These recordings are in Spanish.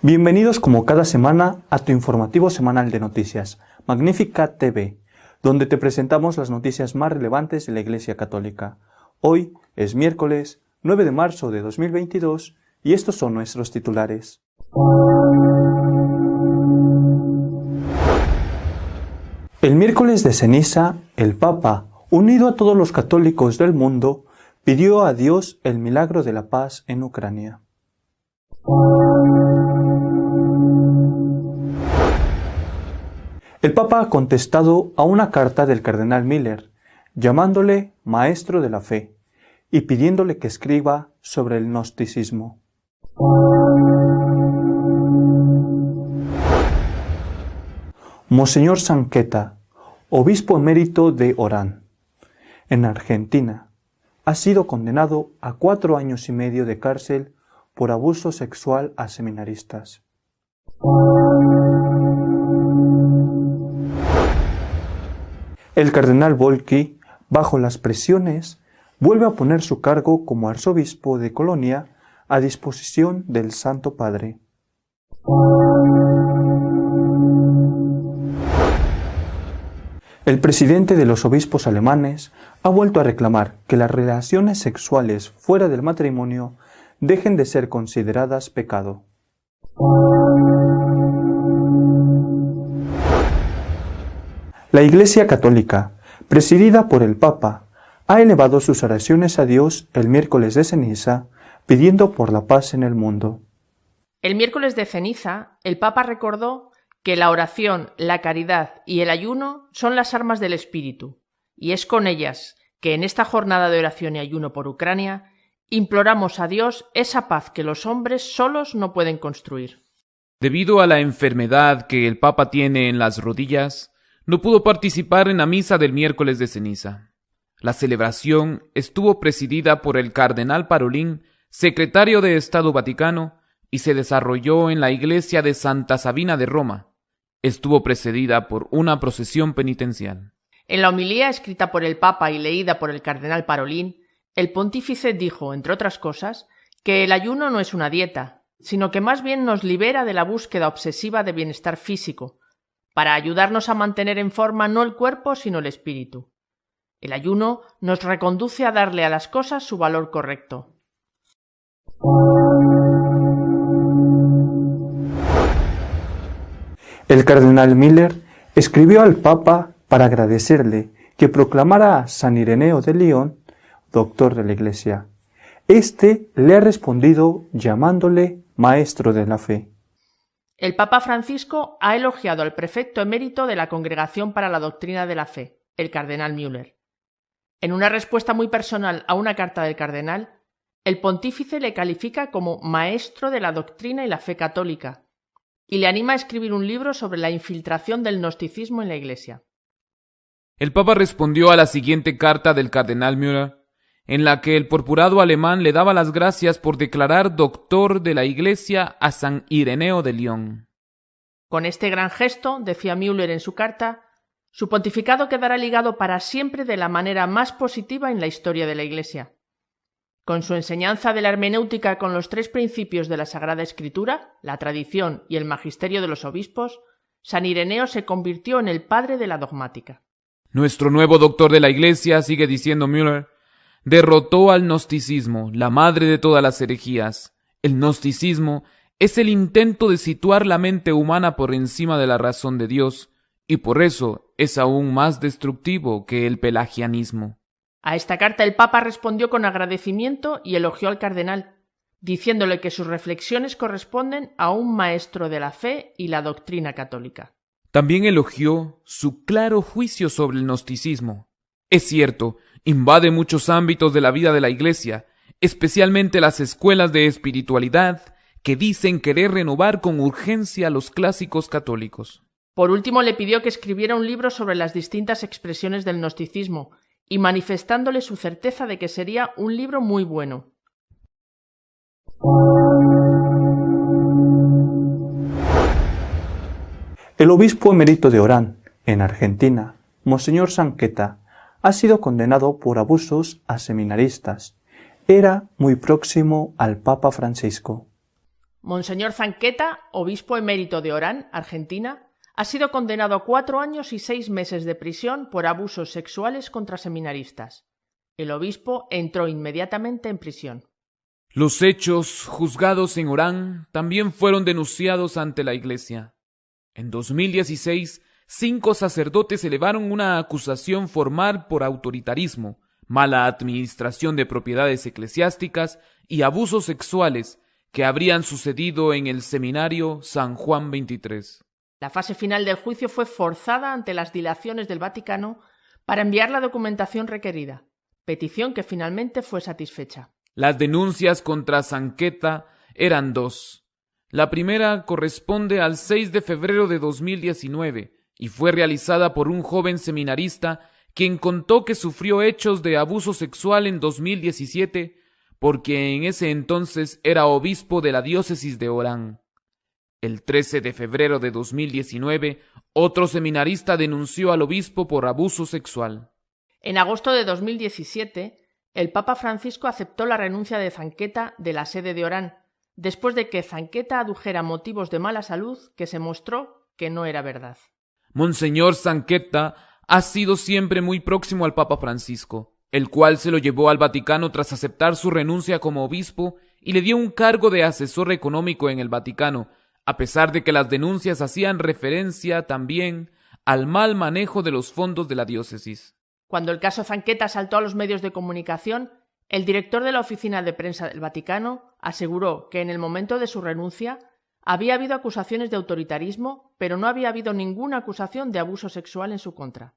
Bienvenidos como cada semana a tu informativo semanal de noticias, Magnífica TV, donde te presentamos las noticias más relevantes de la Iglesia Católica. Hoy es miércoles 9 de marzo de 2022 y estos son nuestros titulares. El miércoles de ceniza, el Papa, unido a todos los católicos del mundo, pidió a Dios el milagro de la paz en Ucrania. El Papa ha contestado a una carta del cardenal Müller, llamándole maestro de la fe y pidiéndole que escriba sobre el gnosticismo. Monseñor Sanqueta, obispo emérito de Orán, en Argentina, ha sido condenado a 4 años y medio de cárcel por abuso sexual a seminaristas. El cardenal Volki, bajo las presiones, vuelve a poner su cargo como arzobispo de Colonia a disposición del Santo Padre. El presidente de los obispos alemanes ha vuelto a reclamar que las relaciones sexuales fuera del matrimonio dejen de ser consideradas pecado. La Iglesia Católica, presidida por el Papa, ha elevado sus oraciones a Dios el miércoles de ceniza, pidiendo por la paz en el mundo. El miércoles de ceniza, el Papa recordó que la oración, la caridad y el ayuno son las armas del Espíritu, y es con ellas que en esta jornada de oración y ayuno por Ucrania imploramos a Dios esa paz que los hombres solos no pueden construir. Debido a la enfermedad que el Papa tiene en las rodillas, no pudo participar en la misa del miércoles de ceniza. La celebración estuvo presidida por el cardenal Parolin, secretario de Estado Vaticano, y se desarrolló en la iglesia de Santa Sabina de Roma. Estuvo precedida por una procesión penitencial. En la homilía escrita por el Papa y leída por el cardenal Parolin, el pontífice dijo, entre otras cosas, que el ayuno no es una dieta, sino que más bien nos libera de la búsqueda obsesiva de bienestar físico, para ayudarnos a mantener en forma no el cuerpo, sino el espíritu. El ayuno nos reconduce a darle a las cosas su valor correcto. El cardenal Müller escribió al Papa para agradecerle que proclamara a San Ireneo de León, doctor de la Iglesia. Este le ha respondido llamándole maestro de la fe. El Papa Francisco ha elogiado al prefecto emérito de la Congregación para la Doctrina de la Fe, el cardenal Müller. En una respuesta muy personal a una carta del cardenal, el pontífice le califica como maestro de la doctrina y la fe católica, y le anima a escribir un libro sobre la infiltración del gnosticismo en la Iglesia. El Papa respondió a la siguiente carta del cardenal Müller, en la que el purpurado alemán le daba las gracias por declarar doctor de la Iglesia a San Ireneo de León. Con este gran gesto, decía Müller en su carta, su pontificado quedará ligado para siempre de la manera más positiva en la historia de la Iglesia. Con su enseñanza de la hermenéutica con los 3 principios de la Sagrada Escritura, la tradición y el magisterio de los obispos, San Ireneo se convirtió en el padre de la dogmática. Nuestro nuevo doctor de la Iglesia, sigue diciendo Müller, derrotó al gnosticismo, la madre de todas las herejías. El gnosticismo es el intento de situar la mente humana por encima de la razón de Dios, y por eso es aún más destructivo que el pelagianismo. A esta carta el Papa respondió con agradecimiento y elogió al cardenal, diciéndole que sus reflexiones corresponden a un maestro de la fe y la doctrina católica. También elogió su claro juicio sobre el gnosticismo. Es cierto, invade muchos ámbitos de la vida de la Iglesia, especialmente las escuelas de espiritualidad que dicen querer renovar con urgencia los clásicos católicos. Por último, le pidió que escribiera un libro sobre las distintas expresiones del gnosticismo y manifestándole su certeza de que sería un libro muy bueno. El obispo emérito de Orán, en Argentina, Monseñor Sanqueta, ha sido condenado por abusos a seminaristas. Era muy próximo al Papa Francisco. Monseñor Zanqueta, obispo emérito de Orán, Argentina, ha sido condenado a 4 años y 6 meses de prisión por abusos sexuales contra seminaristas. El obispo entró inmediatamente en prisión. Los hechos juzgados en Orán también fueron denunciados ante la Iglesia. En 2016, 5 sacerdotes elevaron una acusación formal por autoritarismo, mala administración de propiedades eclesiásticas y abusos sexuales que habrían sucedido en el seminario San Juan XXIII. La fase final del juicio fue forzada ante las dilaciones del Vaticano para enviar la documentación requerida, petición que finalmente fue satisfecha. Las denuncias contra Zanqueta eran 2. La primera corresponde al 6 de febrero de 2019 y fue realizada por un joven seminarista quien contó que sufrió hechos de abuso sexual en 2017 porque en ese entonces era obispo de la diócesis de Orán. El 13 de febrero de 2019, otro seminarista denunció al obispo por abuso sexual. En agosto de 2017, el Papa Francisco aceptó la renuncia de Zanqueta de la sede de Orán, después de que Zanqueta adujera motivos de mala salud que se mostró que no era verdad. Monseñor Zanqueta ha sido siempre muy próximo al Papa Francisco, el cual se lo llevó al Vaticano tras aceptar su renuncia como obispo y le dio un cargo de asesor económico en el Vaticano, a pesar de que las denuncias hacían referencia también al mal manejo de los fondos de la diócesis. Cuando el caso Zanqueta saltó a los medios de comunicación, el director de la oficina de prensa del Vaticano aseguró que en el momento de su renuncia había habido acusaciones de autoritarismo, pero no había habido ninguna acusación de abuso sexual en su contra.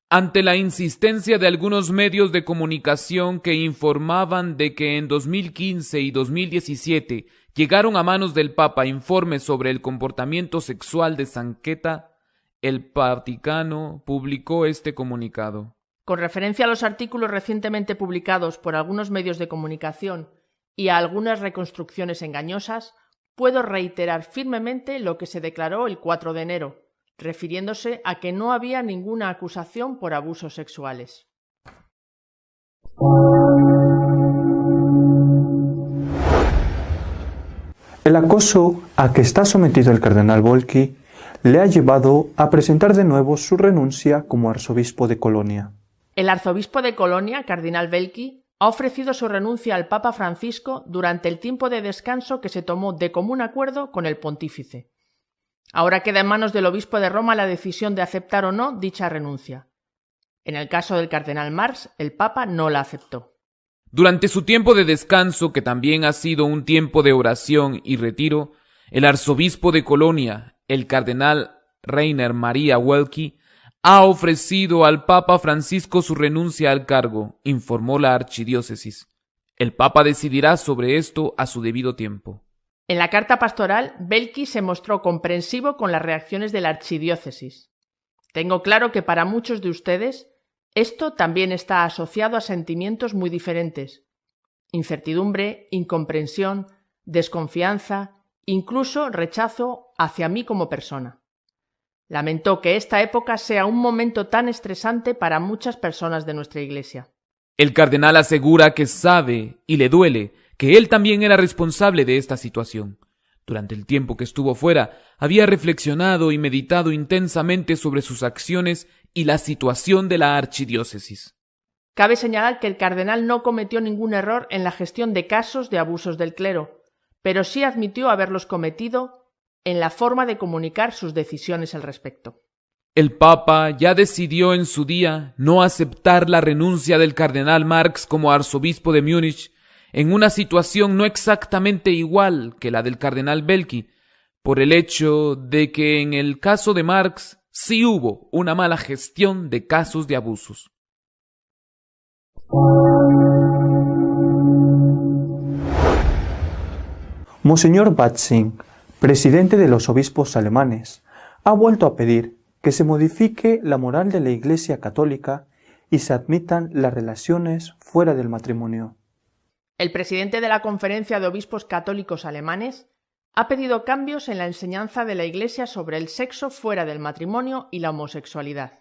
Ante la insistencia de algunos medios de comunicación que informaban de que en 2015 y 2017 llegaron a manos del Papa informes sobre el comportamiento sexual de Zanqueta, el Vaticano publicó este comunicado. Con referencia a los artículos recientemente publicados por algunos medios de comunicación y a algunas reconstrucciones engañosas, puedo reiterar firmemente lo que se declaró el 4 de enero, refiriéndose a que no había ninguna acusación por abusos sexuales. El acoso a que está sometido el cardenal Volki le ha llevado a presentar de nuevo su renuncia como arzobispo de Colonia. El arzobispo de Colonia, Cardinal Velki, ha ofrecido su renuncia al Papa Francisco durante el tiempo de descanso que se tomó de común acuerdo con el pontífice. Ahora queda en manos del obispo de Roma la decisión de aceptar o no dicha renuncia. En el caso del cardenal Marx, el Papa no la aceptó. Durante su tiempo de descanso, que también ha sido un tiempo de oración y retiro, el arzobispo de Colonia, el cardenal Rainer Maria Welki, ha ofrecido al Papa Francisco su renuncia al cargo, informó la archidiócesis. El Papa decidirá sobre esto a su debido tiempo. En la carta pastoral, Velki se mostró comprensivo con las reacciones de la archidiócesis. Tengo claro que para muchos de ustedes esto también está asociado a sentimientos muy diferentes: incertidumbre, incomprensión, desconfianza, incluso rechazo hacia mí como persona. Lamentó que esta época sea un momento tan estresante para muchas personas de nuestra Iglesia. El cardenal asegura que sabe y le duele que él también era responsable de esta situación. Durante el tiempo que estuvo fuera, había reflexionado y meditado intensamente sobre sus acciones y la situación de la archidiócesis. Cabe señalar que el cardenal no cometió ningún error en la gestión de casos de abusos del clero, pero sí admitió haberlos cometido en la forma de comunicar sus decisiones al respecto. El Papa ya decidió en su día no aceptar la renuncia del cardenal Marx como arzobispo de Múnich, en una situación no exactamente igual que la del cardenal Velki, por el hecho de que en el caso de Marx sí hubo una mala gestión de casos de abusos. Monseñor Batzing, presidente de los obispos alemanes, ha vuelto a pedir que se modifique la moral de la Iglesia católica y se admitan las relaciones fuera del matrimonio. El presidente de la Conferencia de Obispos Católicos Alemanes ha pedido cambios en la enseñanza de la Iglesia sobre el sexo fuera del matrimonio y la homosexualidad.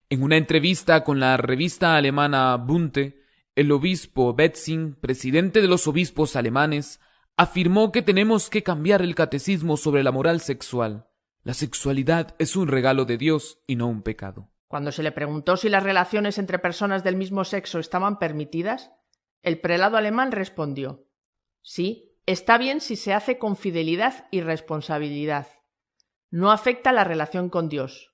En una entrevista con la revista alemana Bunte, el obispo Betzing, presidente de los obispos alemanes, afirmó que tenemos que cambiar el catecismo sobre la moral sexual. La sexualidad es un regalo de Dios y no un pecado. Cuando se le preguntó si las relaciones entre personas del mismo sexo estaban permitidas, el prelado alemán respondió: sí, está bien si se hace con fidelidad y responsabilidad. No afecta la relación con Dios.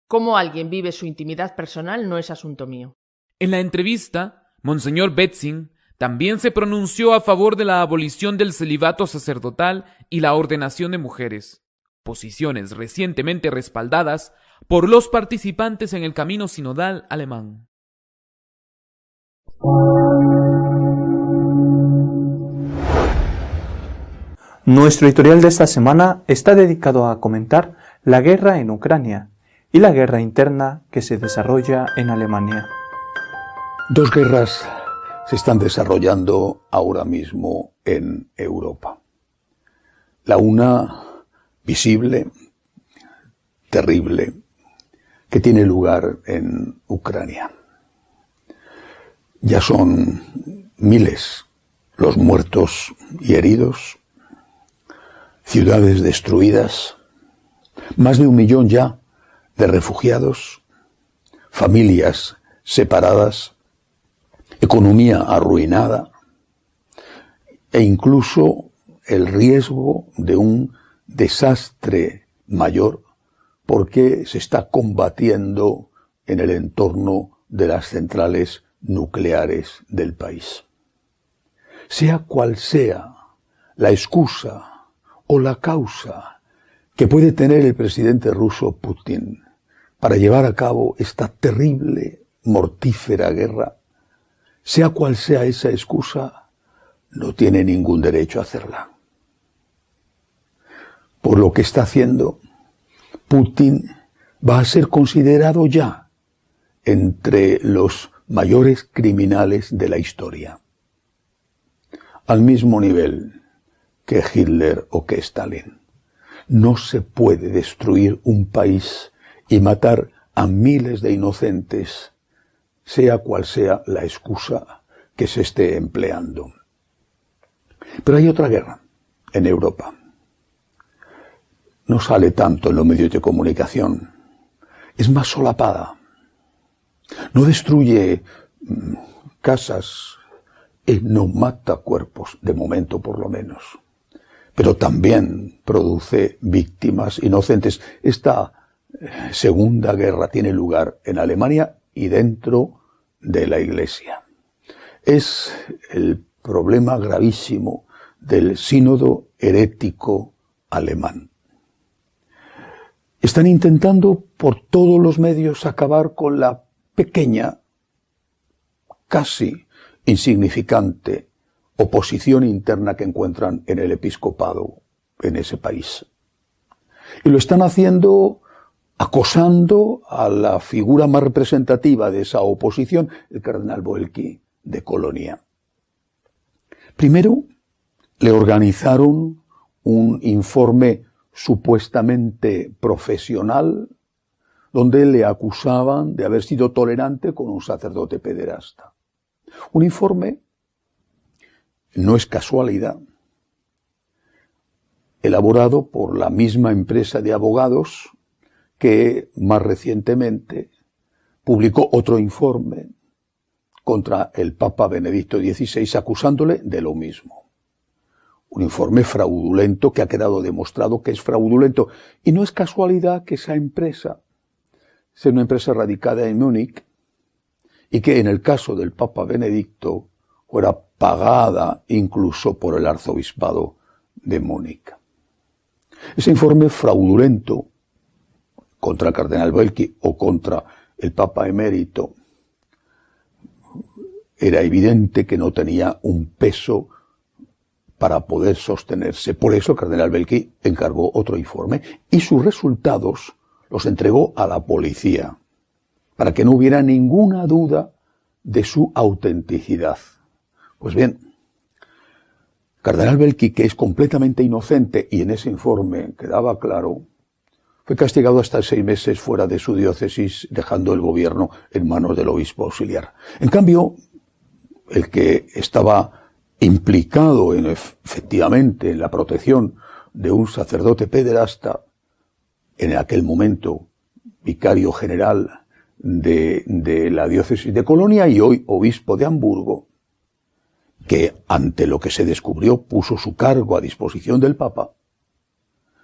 Cómo alguien vive su intimidad personal no es asunto mío. En la entrevista, Monseñor Betzing también se pronunció a favor de la abolición del celibato sacerdotal y la ordenación de mujeres, posiciones recientemente respaldadas por los participantes en el camino sinodal alemán. Nuestro editorial de esta semana está dedicado a comentar la guerra en Ucrania y la guerra interna que se desarrolla en Alemania. Dos guerras se están desarrollando ahora mismo en Europa. La una visible, terrible, que tiene lugar en Ucrania. Ya son miles los muertos y heridos, ciudades destruidas, más de 1 millón ya de refugiados, familias separadas, economía arruinada e incluso el riesgo de un desastre mayor porque se está combatiendo en el entorno de las centrales nucleares del país. Sea cual sea la excusa o la causa que puede tener el presidente ruso Putin para llevar a cabo esta terrible, mortífera guerra, sea cual sea esa excusa, no tiene ningún derecho a hacerla. Por lo que está haciendo, Putin va a ser considerado ya entre los mayores criminales de la historia, al mismo nivel que Hitler o que Stalin. No se puede destruir un país y matar a miles de inocentes, sea cual sea la excusa que se esté empleando. Pero hay otra guerra en Europa. No sale tanto en los medios de comunicación. Es más solapada. No destruye casas y no mata cuerpos, de momento por lo menos. Pero también produce víctimas inocentes. Esta segunda guerra tiene lugar en Alemania y dentro de la Iglesia. Es el problema gravísimo del sínodo herético alemán. Están intentando por todos los medios acabar con la pequeña, casi insignificante oposición interna que encuentran en el episcopado en ese país. Y lo están haciendo acosando a la figura más representativa de esa oposición, el cardenal Boelki de Colonia. Primero, le organizaron un informe supuestamente profesional, donde le acusaban de haber sido tolerante con un sacerdote pederasta. Un informe, no es casualidad, elaborado por la misma empresa de abogados que más recientemente publicó otro informe contra el Papa Benedicto XVI acusándole de lo mismo. Un informe fraudulento que ha quedado demostrado que es fraudulento. Y no es casualidad que esa empresa sea una empresa radicada en Múnich y que en el caso del Papa Benedicto fuera pagada incluso por el arzobispado de Múnich. Ese informe fraudulento contra el cardenal Boelki o contra el Papa emérito era evidente que no tenía un peso para poder sostenerse. Por eso el cardenal Boelki encargó otro informe y sus resultados los entregó a la policía para que no hubiera ninguna duda de su autenticidad. Pues bien, cardenal Boelki, que es completamente inocente y en ese informe quedaba claro, fue castigado hasta 6 meses fuera de su diócesis, dejando el gobierno en manos del obispo auxiliar. En cambio, el que estaba implicado efectivamente en la protección de un sacerdote pederasta, en aquel momento vicario general de la diócesis de Colonia y hoy obispo de Hamburgo, que ante lo que se descubrió puso su cargo a disposición del Papa,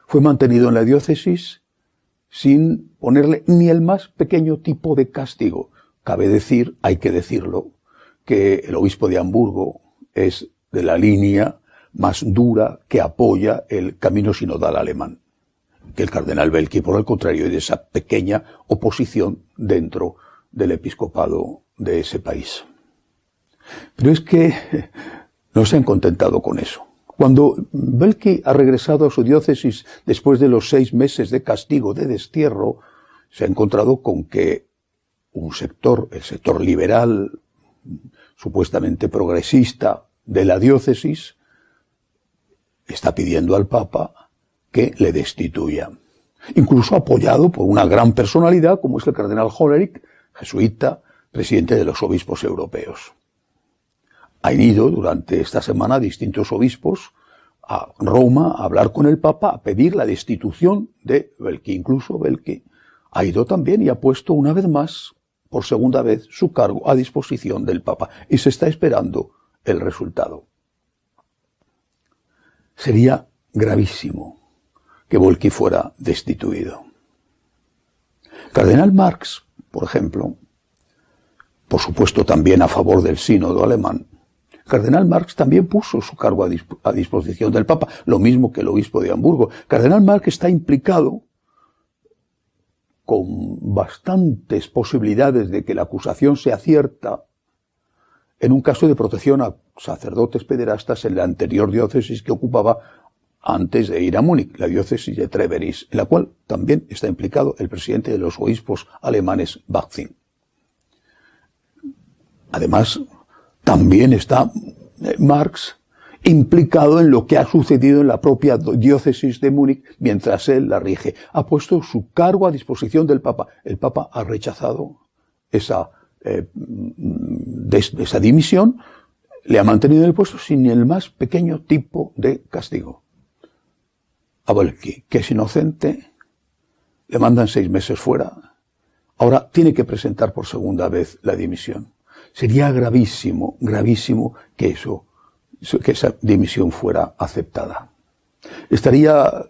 fue mantenido en la diócesis sin ponerle ni el más pequeño tipo de castigo. Cabe decir, hay que decirlo, que el obispo de Hamburgo es de la línea más dura que apoya el camino sinodal alemán, que el cardenal Welki, por el contrario, es de esa pequeña oposición dentro del episcopado de ese país. Pero es que no se han contentado con eso. Cuando Welki ha regresado a su diócesis después de los 6 meses de castigo, de destierro, se ha encontrado con que un sector, el sector liberal, supuestamente progresista de la diócesis, está pidiendo al Papa que le destituya. Incluso apoyado por una gran personalidad como es el cardenal Hollerich, jesuita, presidente de los obispos europeos. Han ido durante esta semana distintos obispos a Roma a hablar con el Papa, a pedir la destitución de Welki. Incluso Welki ha ido también y ha puesto una vez más, por segunda vez, su cargo a disposición del Papa. Y se está esperando el resultado. Sería gravísimo que Welki fuera destituido. Cardenal Marx, por ejemplo, por supuesto también a favor del sínodo alemán, Cardenal Marx también puso su cargo a disposición del Papa, lo mismo que el obispo de Hamburgo. Cardenal Marx está implicado con bastantes posibilidades de que la acusación sea cierta en un caso de protección a sacerdotes pederastas en la anterior diócesis que ocupaba antes de ir a Múnich, la diócesis de Treveris, en la cual también está implicado el presidente de los obispos alemanes, Bachzin. Además, también está Marx implicado en lo que ha sucedido en la propia diócesis de Múnich mientras él la rige. Ha puesto su cargo a disposición del Papa. El Papa ha rechazado esa dimisión, le ha mantenido en el puesto sin el más pequeño tipo de castigo. A Welki, que es inocente, le mandan 6 meses fuera. Ahora tiene que presentar por segunda vez la dimisión. Sería gravísimo, gravísimo que esa dimisión fuera aceptada. Estaría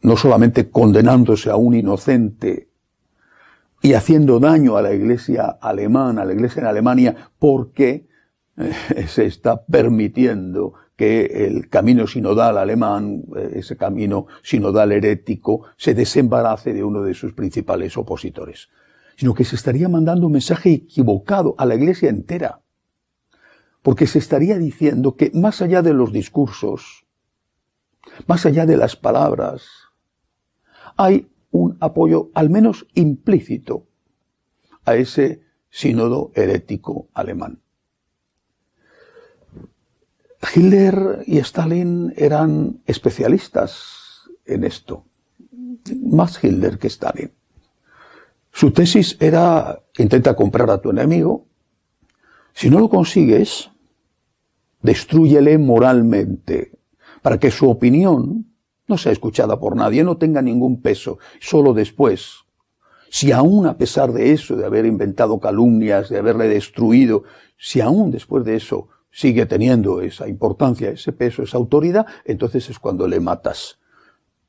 no solamente condenándose a un inocente y haciendo daño a la Iglesia alemana, a la Iglesia en Alemania, porque se está permitiendo que el camino sinodal alemán, ese camino sinodal herético, se desembarace de uno de sus principales opositores, sino que se estaría mandando un mensaje equivocado a la Iglesia entera, porque se estaría diciendo que más allá de los discursos, más allá de las palabras, hay un apoyo al menos implícito a ese sínodo herético alemán. Hitler y Stalin eran especialistas en esto, más Hitler que Stalin. Su tesis era: intenta comprar a tu enemigo, si no lo consigues, destrúyele moralmente, para que su opinión no sea escuchada por nadie, no tenga ningún peso. Solo después, si aún a pesar de eso, de haber inventado calumnias, de haberle destruido, si aún después de eso sigue teniendo esa importancia, ese peso, esa autoridad, entonces es cuando le matas.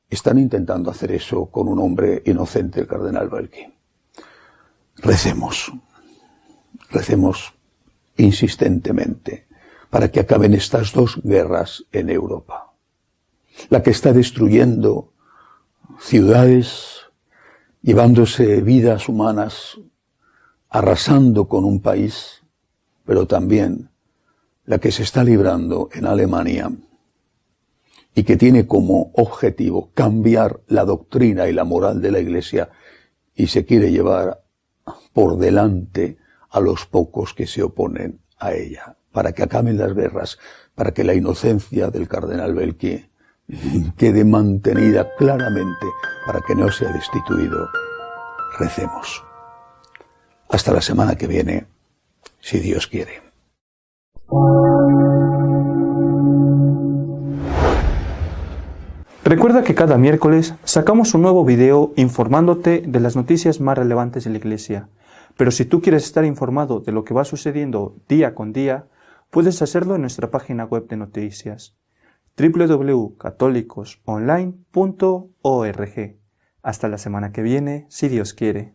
Están intentando hacer eso con un hombre inocente, el cardenal Welki. Recemos insistentemente para que acaben estas 2 guerras en Europa. La que está destruyendo ciudades, llevándose vidas humanas, arrasando con un país, pero también la que se está librando en Alemania y que tiene como objetivo cambiar la doctrina y la moral de la Iglesia y se quiere llevar por delante a los pocos que se oponen a ella, para que acaben las guerras, para que la inocencia del cardenal Welki quede mantenida claramente, para que no sea destituido. Recemos. Hasta la semana que viene, si Dios quiere. Recuerda que cada miércoles sacamos un nuevo video informándote de las noticias más relevantes de la Iglesia. Pero si tú quieres estar informado de lo que va sucediendo día con día, puedes hacerlo en nuestra página web de noticias, www.católicosonline.org. Hasta la semana que viene, si Dios quiere.